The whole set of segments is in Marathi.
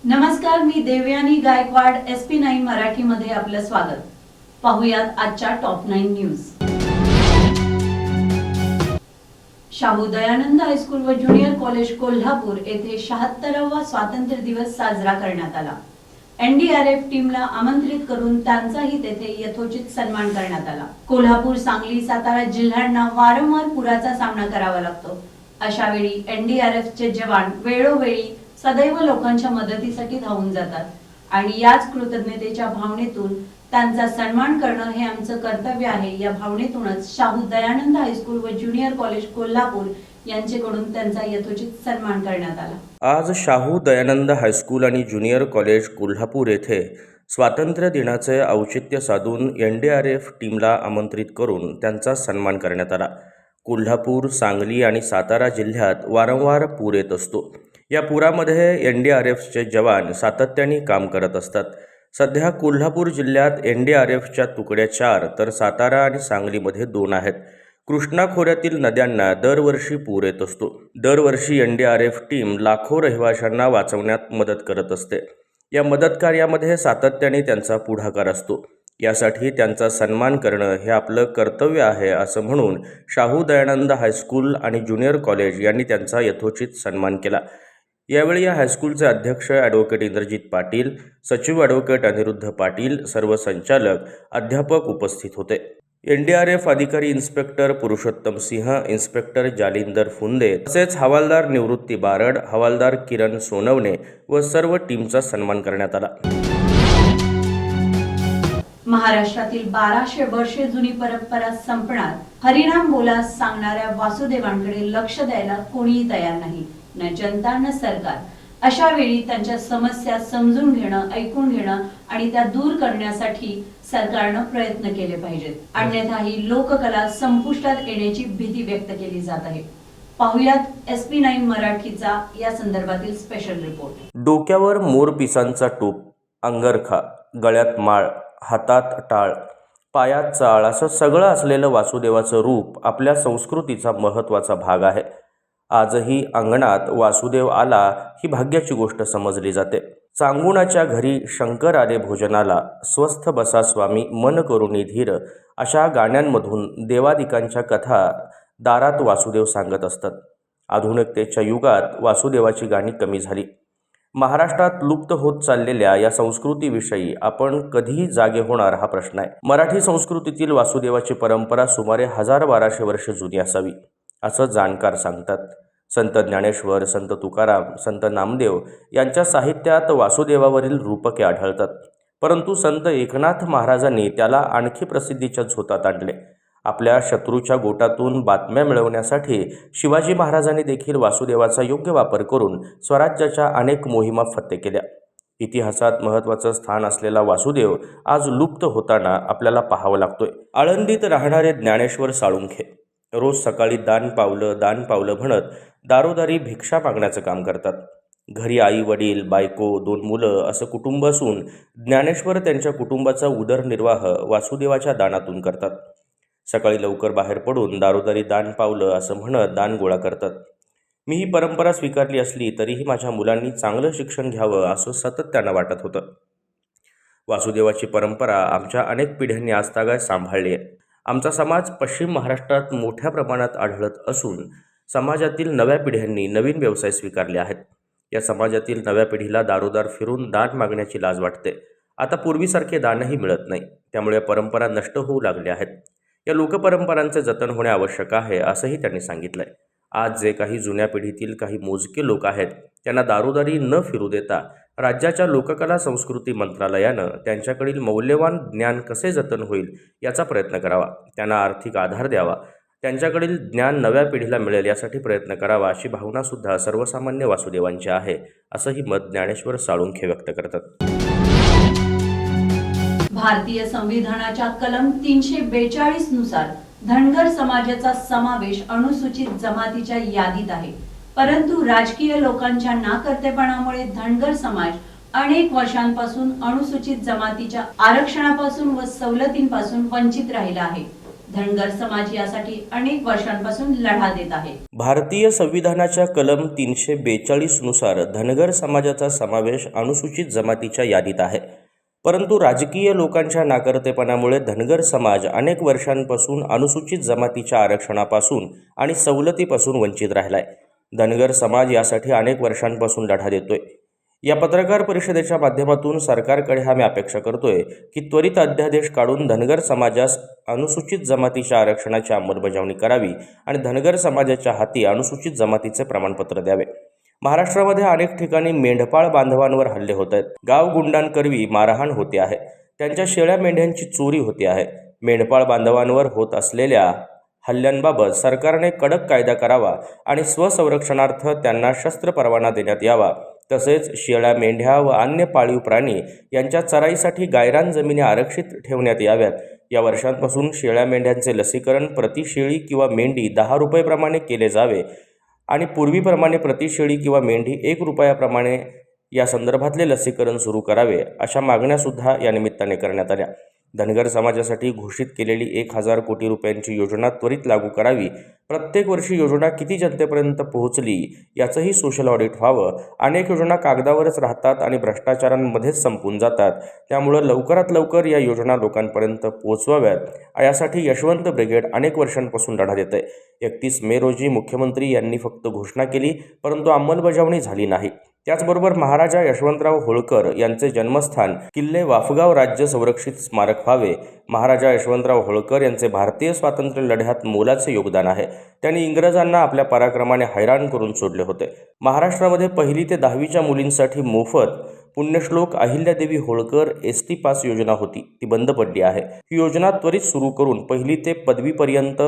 नमस्कार, मी देवयानी गायकवाड SP9 मराठीमध्ये आपलं स्वागत। पाहुयात आजच्या top 9 news. Shahu Dayanand high school व ज्युनियर कॉलेज कोल्हापूर येथे 76वा स्वातंत्र्य दिवस साजरा करण्यात आला। NDRF टीमला आमंत्रित करून त्यांचाही तेथे यथोचित सन्मान करण्यात आला। कोल्हापूर, सांगली, सातारा जिल्ह्यांना वारंवार पुराचा सामना करावा लागतो। अशा वेळी NDRFचे जवान वेळोवेळी सदैव लोकांच्या मदतीसाठी धावून जातात आणि याच कृतज्ञतेच्या भावनेतून त्यांचा सन्मान करणं हे आमचं कर्तव्य आहे। या भावनेतूनच शाहू दयानंद हायस्कूल व ज्युनियर कॉलेज कोल्हापूर यांच्याकडून त्यांचा यथोचित सन्मान करण्यात आला। आज शाहू दयानंद हायस्कूल आणि ज्युनियर कॉलेज कोल्हापूर येथे स्वातंत्र्य दिनाचे औचित्य साधून NDRF टीमला आमंत्रित करून त्यांचा सन्मान करण्यात आला। कोल्हापूर, सांगली आणि सातारा जिल्ह्यात वारंवार पूर येत असतो। या पुरामध्ये NDRFचे जवान सातत्याने काम करत असतात। सध्या कोल्हापूर जिल्ह्यात NDRFच्या तुकड्या 4 तर सातारा आणि सांगलीमध्ये 2 आहेत। कृष्णा खोऱ्यातील नद्यांना दरवर्षी पूर येत असतो। दरवर्षी NDRF टीम लाखो रहिवाशांना वाचवण्यात मदत करत असते। या मदत कार्यामध्ये सातत्याने त्यांचा पुढाकार असतो। यासाठी त्यांचा सन्मान करणं हे आपलं कर्तव्य आहे असं म्हणून शाहू दयानंद हायस्कूल आणि ज्युनियर कॉलेज यांनी त्यांचा यथोचित सन्मान केला। यावेळी या हायस्कूलचे अध्यक्ष ॲडव्होकेट इंद्रजित पाटील, सचिव ॲडव्होकेट अनिरुद्ध पाटील, सर्व संचालक, अध्यापक उपस्थित होते। NDRF अधिकारी इन्स्पेक्टर पुरुषोत्तम सिंह, इन्स्पेक्टर जालिंदर फुंदे तसेच हवालदार निवृत्ती बारड, हवालदार किरण सोनवणे व सर्व टीमचा सन्मान करण्यात आला। महाराष्ट्रातील 1200 वर्षे जुनी परंपरा संपणार, हरिनाम बोला सांगणाऱ्या वासुदेवांकडे लक्ष द्यायला कोणीही तयार नाही, न जनता न सरकार। अशा वेळी त्यांच्या समस्या समजून घेणं, ऐकून घेणं आणि त्या दूर करण्यासाठी सरकारनं प्रयत्न केले पाहिजेत, अन्यथा ही लोककला संपुष्टात येण्याची भीती व्यक्त केली जात आहे। पाहुयात SP9 मराठीचा या संदर्भातील स्पेशल रिपोर्ट। डोक्यावर मोरपिसांचा टोप, अंगरखा, गळ्यात माळ, हातात टाळ, पायात चाळ असं सगळं असलेलं वासुदेवाचं रूप आपल्या संस्कृतीचा महत्त्वाचा भाग आहे। आजही अंगणात वासुदेव आला ही भाग्याची गोष्ट समजली जाते। चांगुणाच्या घरी शंकर आले भोजनाला, स्वस्थ बसा स्वामी मन करुणी धीर अशा गाण्यांमधून देवादिकांच्या कथा दारात वासुदेव सांगत असतात। आधुनिकतेच्या युगात वासुदेवाची गाणी कमी झाली। महाराष्ट्रात लुप्त होत चाललेल्या या संस्कृतीविषयी आपण कधी जागे होणार हा प्रश्न आहे। मराठी संस्कृतीतील वासुदेवाची परंपरा सुमारे 1200 वर्ष जुनी असावी असं जाणकार सांगतात। संत ज्ञानेश्वर, संत तुकाराम, संत नामदेव यांच्या साहित्यात वासुदेवावरील रूपके आढळतात, परंतु संत एकनाथ महाराजांनी त्याला आणखी प्रसिद्धीच्या झोतात आणले। आपल्या शत्रूच्या गोटातून बातम्या मिळवण्यासाठी शिवाजी महाराजांनी देखील वासुदेवाचा योग्य वापर करून स्वराज्याच्या अनेक मोहिमा फत्ते केल्या। इतिहासात महत्त्वाचं स्थान असलेला वासुदेव आज लुप्त होताना आपल्याला पाहावं लागतोय। आळंदीत राहणारे ज्ञानेश्वर साळुंखे रोज सकाळी दान पावलं म्हणत दारोदारी भिक्षा मागण्याचं काम करतात। घरी आई वडील, बायको, 2 मुलं असं कुटुंब असून ज्ञानेश्वर त्यांच्या कुटुंबाचा उदरनिर्वाह वासुदेवाच्या दानातून करतात। सकाळी लवकर बाहेर पडून दारोदारी दान पावलं असं म्हणत दान गोळा करतात। मी ही परंपरा स्वीकारली असली तरीही माझ्या मुलांनी चांगलं शिक्षण घ्यावं असं सतत त्यांना वाटत होतं। वासुदेवाची परंपरा आमच्या अनेक पिढ्यांनी आजतागायत सांभाळली आहे। आमचा समाज पश्चिम महाराष्ट्रात मोठ्या प्रमाणात आढळत असून समाजातील नव्या पिढ्यांनी नवीन व्यवसाय स्वीकारले आहेत। या समाजातील नव्या पिढीला दारोदार फिरून दान मागण्याची लाज वाटते। आता पूर्वीसारखे दानही मिळत नाही, त्यामुळे परंपरा नष्ट होऊ लागल्या आहेत। या लोकपरंपरांचे जतन होणे आवश्यक आहे असंही त्यांनी सांगितलंय। आज जे काही जुन्या पिढीतील काही मोजके लोक आहेत त्यांना दारोदारी न फिरू देता राज्याच्या लोककला संस्कृती मंत्रालयानं त्यांच्याकडील मौल्यवान ज्ञान कसे जतन होईल याचा प्रयत्न करावा, त्यांना आर्थिक आधार द्यावा, त्यांच्याकडील ज्ञान नव्या पिढीला मिळेल यासाठी प्रयत्न करावा अशी भावनासुद्धा सर्वसामान्य वासुदेवांची आहे, असंही मत ज्ञानेश्वर साळुंखे व्यक्त करतात। भारतीय संविधानाच्या कलम 342 नुसार धनगर समाजाचा समावेश अनुसूचित जमातीच्या यादीत आहे, परंतु राजकीय लोकांच्या नाकर्तेपणामुळे धनगर समाज अनेक वर्षांपासून अनुसूचित जमातीच्या आरक्षणापासून व सवलतींपासून वंचित राहिला आहे। धनगर समाज यासाठी अनेक वर्षांपासून लढा देत आहे. भारतीय संविधानाच्या कलम 342 नुसार धनगर समाजाचा समावेश अनुसूचित जमातीच्या यादीत आहे. परंतु राजकीय लोकांच्या नाकर्तेपणामुळे धनगर समाज अनेक वर्षांपासून अनुसूचित जमातीच्या आरक्षणापासून आणि सवलतीपासून वंचित राहिलाय. धनगर समाज यासाठी अनेक वर्षांपासून लढा देतोय. या पत्रकार परिषदेच्या माध्यमातून सरकारकडे आम्ही अपेक्षा करतोय की त्वरित अध्यादेश काढून धनगर समाजास अनुसूचित जमातीच्या आरक्षणाची अंमलबजावणी करावी आणि धनगर समाजाच्या हाती अनुसूचित जमातीचे प्रमाणपत्र द्यावे. महाराष्ट्रामध्ये अनेक ठिकाणी मेंढपाळ बांधवांवर हल्ले होत आहेत. गाव गुंडांकरवी मारहाण होते आहे. त्यांच्या शेळ्या मेंढ्यांची चोरी होते आहे. मेंढपाळ बांधवांवर होत असलेल्या हल्ल्यांबाबत सरकारने कडक कायदा करावा आणि स्वसंरक्षणार्थ त्यांना शस्त्र परवाना देण्यात यावा. तसेच शेळ्या मेंढ्या व अन्य पाळीव प्राणी यांच्या चराईसाठी गायरान जमिनी आरक्षित ठेवण्यात याव्यात. या वर्षांपासून शेळ्या मेंढ्यांचे लसीकरण प्रति शेळी किंवा मेंढी 10 रुपये केले जावे आणि पूर्वीप्रमाणे प्रति शेळी किंवा मेंढी 1 रुपयाप्रमाणे या संदर्भातले लसीकरण सुरू करावे, अशा मागण्यासुद्धा या निमित्ताने करण्यात आल्या. धनगर समाजासाठी घोषित केलेली 1000 कोटी रुपयांची योजना त्वरित लागू करावी. प्रत्येक वर्षी योजना किती जनतेपर्यंत पोहोचली याचंही सोशल ऑडिट व्हावं. अनेक योजना कागदावरच राहतात आणि भ्रष्टाचारांमध्येच संपून जातात. त्यामुळं लवकरात लवकर या योजना लोकांपर्यंत पोहोचवाव्यात, यासाठी यशवंत ब्रिगेड अनेक वर्षांपासून लढा देत आहे. 31 मे रोजी मुख्यमंत्री यांनी फक्त घोषणा केली, परंतु अंमलबजावणी झाली नाही. त्याचबरोबर महाराजा यशवंतराव होळकर यांचे जन्मस्थान किल्ले वाफगाव राज्य संरक्षित स्मारक व्हावे. महाराजा यशवंतराव होळकर यांचे भारतीय स्वातंत्र्य लढ्यात मोलाचे योगदान आहे. त्यांनी इंग्रजांना आपल्या पराक्रमाने हैराण करून सोडले होते. महाराष्ट्रामध्ये 1ली ते 10वीच्या मुलींसाठी मोफत पुण्यश्लोक अहिल्यादेवी होळकर एसटी पास योजना होती, ती बंद पडली आहे. ही योजना त्वरित सुरू करून 1ली ते पदवीपर्यंत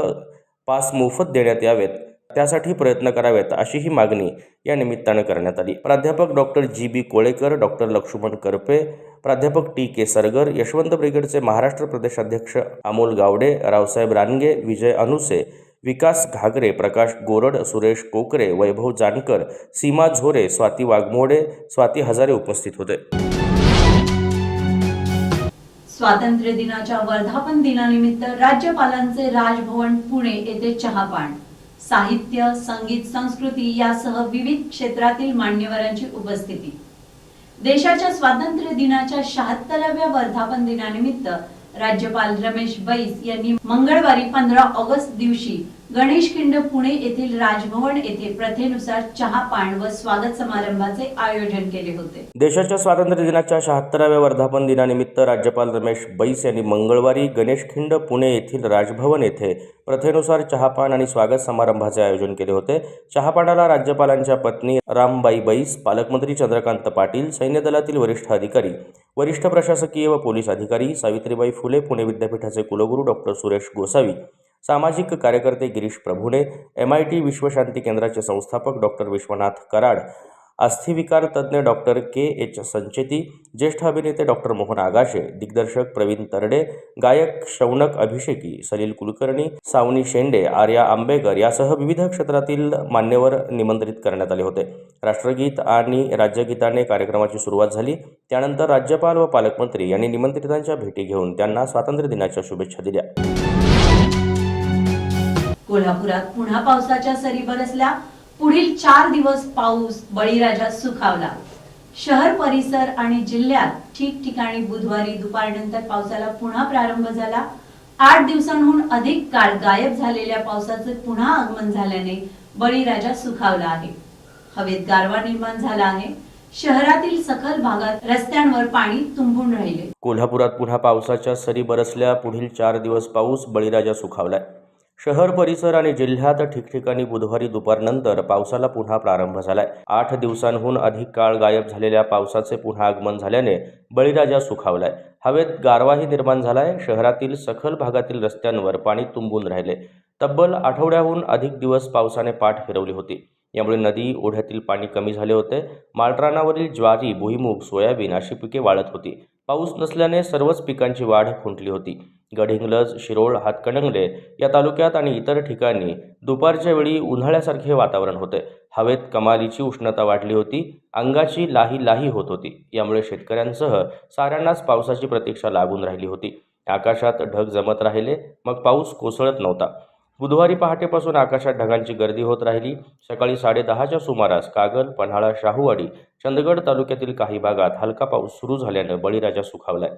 पास मोफत देण्यात यावेत, त्यासाठी प्रयत्न करावेत, अशी ही मागणी या निमित्तानं करण्यात आली. प्राध्यापक doctor G B. Kolekar, doctor Laxman Karpe, प्राध्यापक टी.के. सरगर, यशवंत ब्रिगेडचे महाराष्ट्र प्रदेश अध्यक्ष अमोल गावडे, रावसाहेब रानगे, विजय अनुसे, विकास घागरे, प्रकाश गोरड, सुरेश कोकरे, वैभव जानकर, सीमा झोरे, स्वाती वाघमोडे, स्वाती हजारे उपस्थित होते. स्वातंत्र्य दिनाच्या वर्धापन दिनानिमित्त राज्यपालांचे राजभवन पुणे येथे चहापान, साहित्य, संगीत, संस्कृती यासह विविध क्षेत्रातील मान्यवरांची उपस्थिती. देशाच्या स्वातंत्र्य दिनाच्या 76व्या वर्धापन दिनानिमित्त राज्यपाल रमेश बैस यांनी मंगळवारी 15 ऑगस्ट दिवशी गणेशखिंड पुणे येथील राजभवन येथे प्रथेनुसार चहापान व स्वागत समारंभाचे आयोजन केले होते. देशाच्या स्वातंत्र्य दिनाच्या 76व्या वर्धापन दिनानिमित्त राज्यपाल रमेश बैस यांनी मंगळवारी गणेशखिंड पुणे येथील राजभवन येथे प्रथेनुसार चहापान आणि स्वागत समारंभाचे आयोजन केले होते. चहापानाला राज्यपालांच्या पत्नी रामबाई बैस, पालकमंत्री चंद्रकांत पाटील, सैन्य दलातील वरिष्ठ अधिकारी, वरिष्ठ प्रशासकीय व पोलीस अधिकारी, सावित्रीबाई फुले पुणे विद्यापीठाचे कुलगुरू डॉक्टर सुरेश गोसावी, सामाजिक कार्यकर्ते गिरीश प्रभुणे, MIT विश्वशांती केंद्राचे संस्थापक डॉक्टर विश्वनाथ कराड, अस्थिविकार तज्ज्ञ डॉक्टर K.H. संचेती, ज्येष्ठ अभिनेते डॉक्टर मोहन आगाशे, दिग्दर्शक प्रवीण तरडे, गायक शौनक अभिषेकी, सलील कुलकर्णी, सावनी शेंडे, आर्या आंबेकर यासह विविध क्षेत्रातील मान्यवर निमंत्रित करण्यात आले होते. राष्ट्रगीत आणि राज्यगीताने कार्यक्रमाची सुरुवात झाली. त्यानंतर राज्यपाल व पालकमंत्री यांनी निमंत्रितांच्या भेटी घेऊन त्यांना स्वातंत्र्य दिनाच्या शुभेच्छा दिल्या. कोल्हापुरात पुन्हा पावसाच्या सरी बरसल्या. पुढील 4 दिवस पाऊस बळीराजा सुखावला. शहर परिसर आणि जिल्ह्यात ठिकठिकाणी बुधवारी दुपारनंतर पावसाला पुन्हा प्रारंभ झाला. 8 दिवसांहून अधिक काळ गायब झालेल्या पावसाचे पुन्हा आगमन झाल्याने बळीराजा सुखावला आहे. हवेत गारवा निर्माण झाला आहे. शहरातील सखल भागात रस्त्यांवर पाणी तुंबून राहिले. कोल्हापुरात पुन्हा पावसाच्या सरी बरसल्या. पुढील 4 दिवस पाऊस बळीराजा सुखावलाय. शहर परिसर आणि जिल्ह्यात ठिकठिकाणी बुधवारी दुपारनंतर पावसाला पुन्हा प्रारंभ झालाय. 8 दिवसांहून अधिक काळ गायब झालेल्या पावसाचे पुन्हा आगमन झाल्याने बळीराजा सुखावलाय. हवेत गारवाही निर्माण झालाय. शहरातील सखल भागातील रस्त्यांवर पाणी तुंबून राहिले. तब्बल आठवड्याहून अधिक दिवस पावसाने पाठ फिरवली होती. यामुळे नदी ओढ्यातील पाणी कमी झाले होते. माळरानावरील ज्वारी, भुईमूग, सोयाबीन अशी पिके वाळत होती. पाऊस नसल्याने सर्वच पिकांची वाढ खुंटली होती. गडहिंग्लज, शिरोळ, हातकणंगले या तालुक्यात आणि इतर ठिकाणी दुपारच्या वेळी उन्हाळ्यासारखे वातावरण होते. हवेत कमालीची उष्णता वाढली होती. अंगाची लाही लाही होत होती. यामुळे शेतकऱ्यांसह साऱ्यांनाच पावसाची प्रतीक्षा लागून राहिली होती. आकाशात ढग जमत राहिले, मग पाऊस कोसळत नव्हता. बुधवारी पहाटेपासून आकाशात ढगांची गर्दी होत राहिली. सकाळी 10:30च्या सुमारास कागल, पन्हाळा, शाहूवाडी, चंदगड तालुक्यातील काही भागात हलका पाऊस सुरू झाल्यानं बळीराजा सुखावलाय.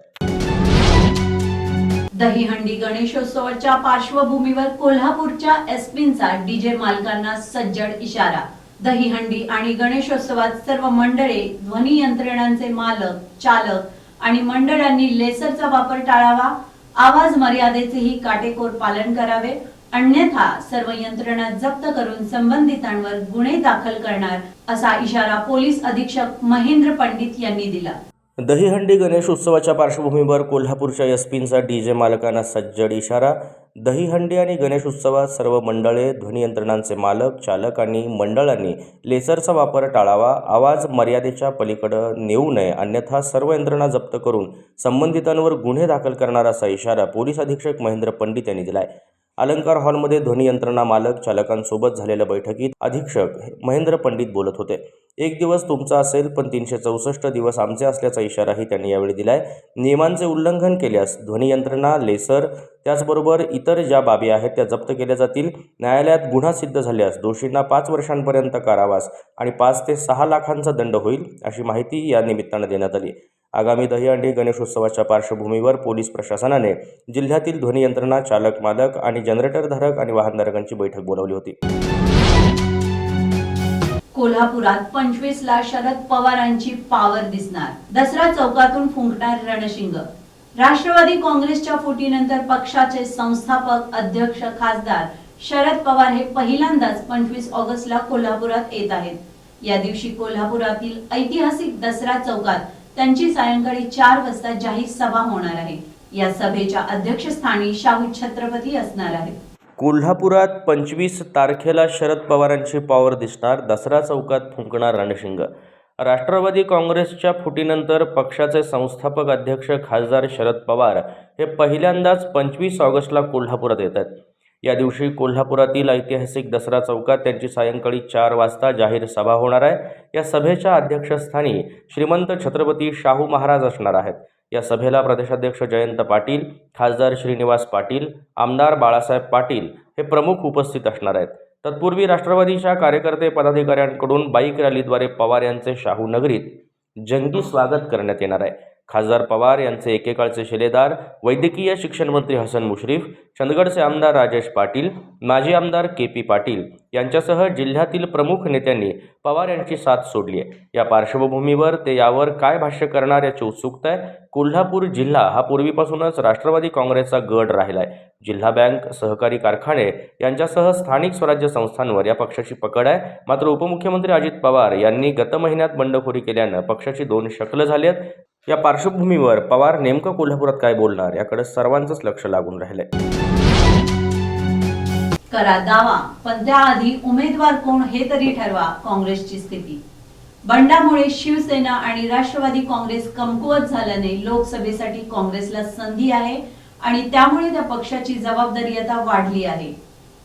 दहीहंडी गणेशोत्सवाच्या पार्श्वभूमीवर कोल्हापूरच्या एसपींचा डीजे मालकांना सज्जड इशारा. दहीहंडी आणि गणेशोत्सवात सर्व मंडळे, ध्वनी यंत्रणांचे मालक, चालक आणि मंडळांनी लेसरचा वापर टाळावा. आवाज मर्यादेचेही काटेकोर पालन करावे, अन्यथा सर्व यंत्रणा जप्त करून संबंधितांवर गुन्हे दाखल करणार असा इशारा पोलीस अधीक्षक महेंद्र पंडित यांनी दिला. दहीहंडी गणेश उत्सवाच्या पार्श्वभूमीवर कोल्हापूरच्या एसपींचा डीजे मालकांना सज्जड इशारा. दहीहंडी आणि गणेश उत्सवात सर्व मंडळे, ध्वनियंत्रणांचे मालक, चालक आणि मंडळांनी लेसरचा वापर टाळावा. आवाज मर्यादेच्या पलीकडे नेऊ नये, अन्यथा सर्व यंत्रणा जप्त करून संबंधितांवर गुन्हे दाखल करणार असा इशारा पोलीस अधीक्षक महेंद्र पंडित यांनी दिलाय. अलंकार हॉलमध्ये ध्वनियंत्रणा मालक, चालकांसोबत झालेल्या बैठकीत अधीक्षक महेंद्र पंडित बोलत होते. एक दिवस तुमचा असेल, पण 364 दिवस आमचे असल्याचा इशाराही त्यांनी यावेळी दिलाय. नियमांचे उल्लंघन केल्यास ध्वनियंत्रणा, लेसर त्याचबरोबर इतर ज्या बाबी आहेत त्या जप्त केल्या जातील. न्यायालयात गुन्हा सिद्ध झाल्यास दोषींना 5 वर्षांपर्यंत कारावास आणि 5 ते 6 लाखांचा दंड होईल, अशी माहिती या निमित्तानं देण्यात आली. आगामी दहीहंडी गणेशोत्सवाच्या पार्श्वभूमीवर पोलीस प्रशासनाने जिल्ह्यातील ध्वनियंत्रणा, चालक, मालक आणि जनरेटरधारक आणि वाहनधारकांची बैठक बोलावली होती. कोल्हापुरात 25ला शरद पवारांची पावर दिसणार. दसरा चौकातून फुंकणार रणशिंग. राष्ट्रवादी काँग्रेसच्या फुटीनंतर पक्षाचे संस्थापक अध्यक्ष खासदार शरद पवार हे पहिल्यांदाच 25 ऑगस्टला कोल्हापुरात येत आहेत. या दिवशी कोल्हापुरातील ऐतिहासिक दसरा चौकात त्यांची सायंकाळी 4 वाजता जाहीर सभा होणार आहे. या सभेच्या अध्यक्षस्थानी शाहू छत्रपती असणार आहेत. कोल्हापुरात 25 तारखेला शरद पवारांची पॉवर दिसणार. दसरा चौकात फुंकणार रणशिंग. राष्ट्रवादी काँग्रेसच्या फुटीनंतर पक्षाचे संस्थापक अध्यक्ष खासदार शरद पवार हे पहिल्यांदाच 25 ऑगस्टला कोल्हापुरात येत आहेत. या दिवशी कोल्हापुरातील ऐतिहासिक दसरा चौकात त्यांची सायंकाळी 4 वाजता जाहीर सभा होणार आहे. या सभेच्या अध्यक्षस्थानी श्रीमंत छत्रपती शाहू महाराज असणार आहेत. या सभेला प्रदेशाध्यक्ष जयंत पाटील, खासदार श्रीनिवास पाटील, आमदार बाळासाहेब पाटील हे प्रमुख उपस्थित असणार आहेत. तत्पूर्वी राष्ट्रवादीच्या कार्यकर्ते पदाधिकाऱ्यांकडून बाईक रॅलीद्वारे पवार यांचे शाहू नगरीत जंगी स्वागत करण्यात येणार आहे. खासदार पवार यांचे एकेकाळचे शिलेदार, वैद्यकीय शिक्षण मंत्री हसन मुश्रीफ, चंदगडचे आमदार राजेश पाटील, माजी आमदार KP पाटील यांच्यासह जिल्ह्यातील प्रमुख नेत्यांनी पवार यांची साथ सोडली आहे. या पार्श्वभूमीवर ते यावर काय भाष्य करणार याची उत्सुकता आहे. कोल्हापूर जिल्हा हा पूर्वीपासूनच राष्ट्रवादी काँग्रेसचा गड राहिला आहे. जिल्हा बँक, सहकारी कारखाने यांच्यासह स्थानिक स्वराज्य संस्थांवर या पक्षाची पकड आहे. मात्र उपमुख्यमंत्री अजित पवार यांनी गत महिन्यात बंडखोरी केल्यानं पक्षाची 2 शकलं झाली आहेत. या पार्श्वभूमीवर पवार नेमकं कोल्हापुरात काय बोलणार याकडे सर्वांचंच लक्ष लागून राहिलंय. करा दावा, पण त्याआधी उमेदवार कोण हे तरी ठरवा. काँग्रेसची स्थिती. बंडामुळे शिवसेना आणि राष्ट्रवादी काँग्रेस कमकुवत झाल्याने लोकसभेसाठी काँग्रेसला संधी आहे आणि त्यामुळे त्या पक्षाची जबाबदारी आता वाढली आहे.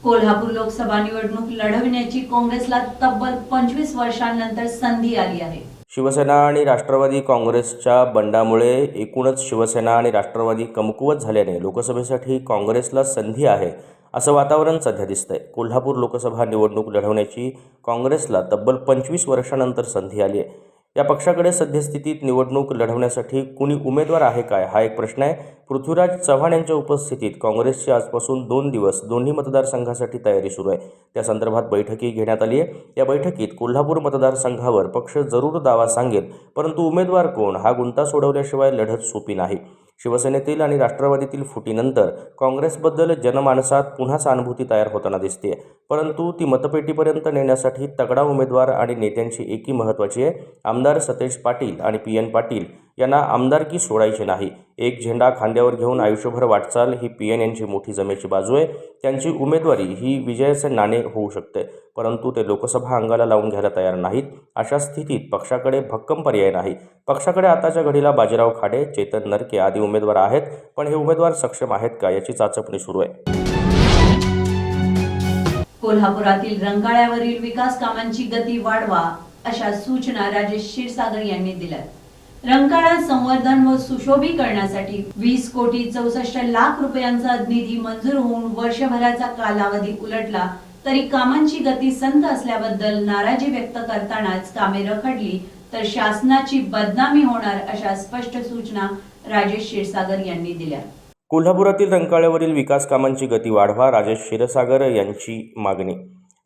कोल्हापूर लोकसभा निवडणूक लढविण्याची काँग्रेसला तब्बल 25 वर्षांनंतर संधी आली आहे. शिवसेना आणि राष्ट्रवादी काँग्रेसच्या बंडामुळे एकूणच शिवसेना आणि राष्ट्रवादी कमकुवत झाल्याने लोकसभेसाठी काँग्रेसला संधी आहे असं वातावरण सध्या दिसतंय. कोल्हापूर लोकसभा निवडणूक लढवण्याची काँग्रेसला तब्बल 25 वर्षांनंतर संधी आली आहे. या पक्षाकडे सद्यस्थितीत निवडणूक लढवण्यासाठी कुणी उमेदवार आहे काय, हा एक प्रश्न आहे. पृथ्वीराज चव्हाण यांच्या उपस्थितीत काँग्रेसची आजपासून 2 दिवस दोन्ही मतदारसंघासाठी तयारी सुरू आहे. त्या संदर्भात बैठकही घेण्यात आली आहे. या बैठकीत कोल्हापूर मतदारसंघावर पक्ष जरूर दावा सांगेल, परंतु उमेदवार कोण हा गुंता सोडवल्याशिवाय लढत सोपी नाही. शिवसेनेतील आणि राष्ट्रवादीतील फुटीनंतर काँग्रेसबद्दल जनमानसात पुन्हा सहानुभूती तयार होताना दिसते, परंतु ती मतपेटीपर्यंत नेण्यासाठी तगडा उमेदवार आणि नेत्यांची एकी महत्त्वाची आहे. आमदार सतेज पाटील आणि PN पाटील यांना आमदारकी सोडायची नाही. एक झेंडा खांद्यावर घेऊन आयुष्यभर वाटचाल ही PN यांची मोठी जमेची बाजू आहे. त्यांची उमेदवारी ही विजयाचे नाणे होऊ शकते, परंतु ते लोकसभा अंगाला लावून घ्यायला तयार नाहीत. अशा स्थितीत पक्षाकडे भक्कम पर्याय नाही. पक्षाकडे आताच्या घडीला बाजीराव खाडे, चेतन नरके आदी उमेदवार आहेत, पण हे उमेदवार सक्षम आहेत का याची चाचपणी सुरू आहे. कोल्हापुरातील रंकाळ्यावरील विकास कामांची गती वाढवा अशा सूचना राजेश क्षीरसागर यांनी दिल्या. रंकाळा संवर्धन व सुशोभीकरणासाठी 20 कोटी 64 लाख रुपयांचा निधी मंजूर होऊन वर्षभराचा कालावधी उलटला तरी कामांची गती संथ असल्याबद्दल नाराजी व्यक्त करतानाच कामे रखडली तर शासनाची बदनामी होणार अशा स्पष्ट सूचना राजेश क्षीरसागर यांनी दिल्या. कोल्हापुरातील रंकाळ्यावरील विकास कामांची गती वाढवा, राजेश क्षीरसागर यांची मागणी.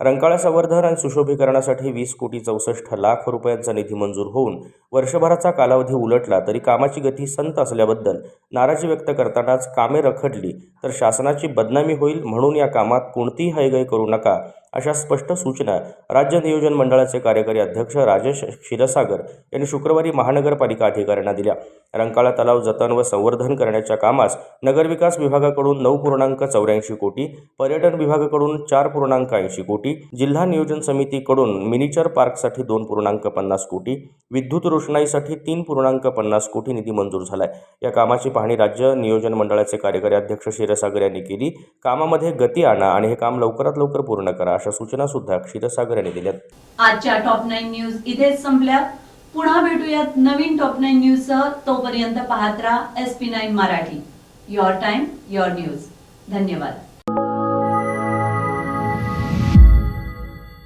रंकाळा संवर्धन आणि सुशोभीकरणासाठी 20 कोटी 64 लाख रुपयांचा निधी मंजूर होऊन वर्षभराचा कालावधी उलटला तरी कामाची गती संथ असल्याबद्दल नाराजी व्यक्त करतानाच कामे रखडली तर शासनाची बदनामी होईल, म्हणून या कामात कोणतीही हयगय करू नका अशा स्पष्ट सूचना राज्य नियोजन मंडळाचे कार्यकारी अध्यक्ष राजेश क्षीरसागर यांनी शुक्रवारी महानगरपालिका अधिकाऱ्यांना दिल्या. रंकाळा तलाव जतन व संवर्धन करण्याच्या कामास नगरविकास विभागाकडून 9.84 कोटी, पर्यटन विभागाकडून 4.80 कोटी, जिल्हा नियोजन समितीकडून मिनीचर पार्कसाठी 2.50 कोटी, विद्युत रोषणाईसाठी 3.50 कोटी निधी मंजूर झालाय. या कामाची पाहणी राज्य नियोजन मंडळाचे कार्यकारी अध्यक्ष क्षीरसागर यांनी केली. कामामध्ये गती आणा आणि हे काम लवकरात लवकर पूर्ण करा अशा सूचना सुद्धा क्षीरसागर यांनी दिल्यात. आजच्या टॉप 9 न्यूज इथेच संपल्या. पुन्हा भेटूयात नवीन टॉप 9 न्यूज सह. तोपर्यंत पाहत राहा SP9 Marathi. Your time your news. धन्यवाद.